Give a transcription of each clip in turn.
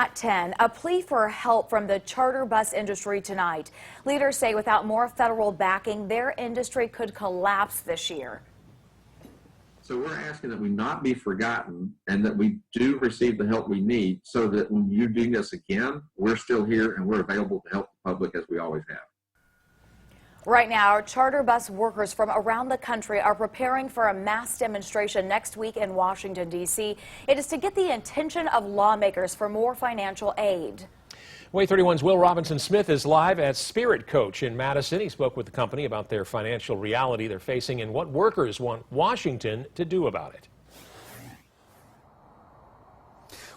At 10, a plea for help from the charter bus industry tonight. Leaders say without more federal backing, their industry could collapse this year. So we're asking that we not be forgotten and that we do receive the help we need so that when you do this again, we're still here and we're available to help the public as we always have. Right now, charter bus workers from around the country are preparing for a mass demonstration next week in Washington, D.C. It is to get the attention of lawmakers for more financial aid. WAAY 31's Will Robinson Smith is live at Spirit Coach in Madison. He spoke with the company about their financial reality they're facing and what workers want Washington to do about it.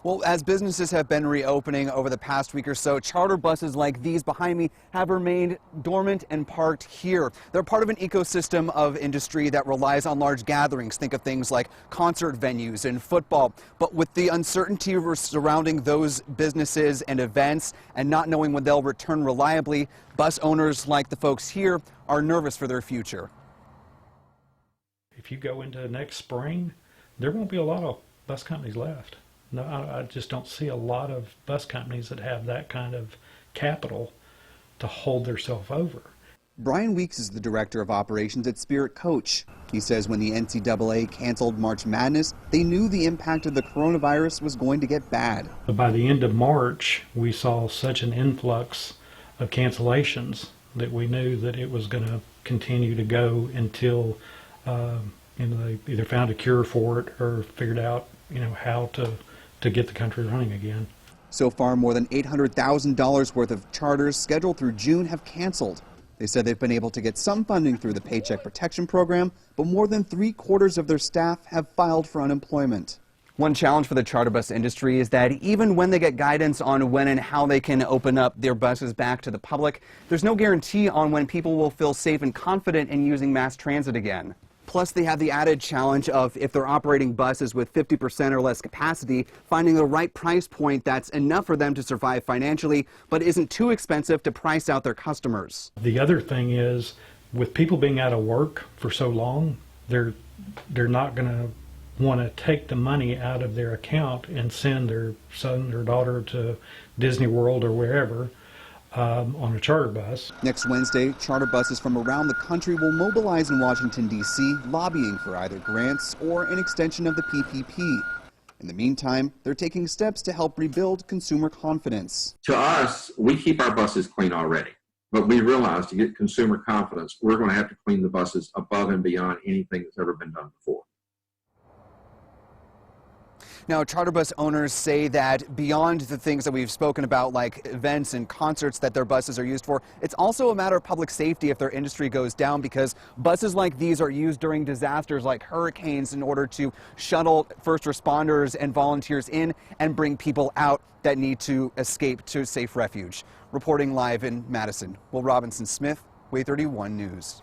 Well, as businesses have been reopening over the past week or so, charter buses like these behind me have remained dormant and parked here. They're part of an ecosystem of industry that relies on large gatherings. Think of things like concert venues and football. But with the uncertainty surrounding those businesses and events and not knowing when they'll return reliably, bus owners like the folks here are nervous for their future. If you go into next spring, there won't be a lot of bus companies left. No, I just don't see a lot of bus companies that have that kind of capital to hold themselves over. Brian Weeks is the director of operations at Spirit Coach. He says when the NCAA canceled March Madness, they knew the impact of the coronavirus was going to get bad. By the end of March, we saw such an influx of cancellations that we knew that it was going to continue to go until they either found a cure for it or figured out how to get the country running again. So far, more than $800,000 worth of charters scheduled through June have canceled. They said they've been able to get some funding through the Paycheck Protection Program, but more than 3/4 of their staff have filed for unemployment. One challenge for the charter bus industry is that even when they get guidance on when and how they can open up their buses back to the public, there's no guarantee on when people will feel safe and confident in using mass transit again. Plus, they have the added challenge of, if they're operating buses with 50% or less capacity, finding the right price point that's enough for them to survive financially, but isn't too expensive to price out their customers. The other thing is, with people being out of work for so long, they're not going to want to take the money out of their account and send their son or daughter to Disney World or wherever on a charter bus. Next Wednesday, charter buses from around the country will mobilize in Washington, D.C., lobbying for either grants or an extension of the PPP. In the meantime, they're taking steps to help rebuild consumer confidence. To us, we keep our buses clean already, but we realize to get consumer confidence, we're going to have to clean the buses above and beyond anything that's ever been done before. Now, charter bus owners say that beyond the things that we've spoken about, like events and concerts that their buses are used for, it's also a matter of public safety if their industry goes down, because buses like these are used during disasters like hurricanes in order to shuttle first responders and volunteers in and bring people out that need to escape to safe refuge. Reporting live in Madison, Will Robinson Smith, WAAY 31 News.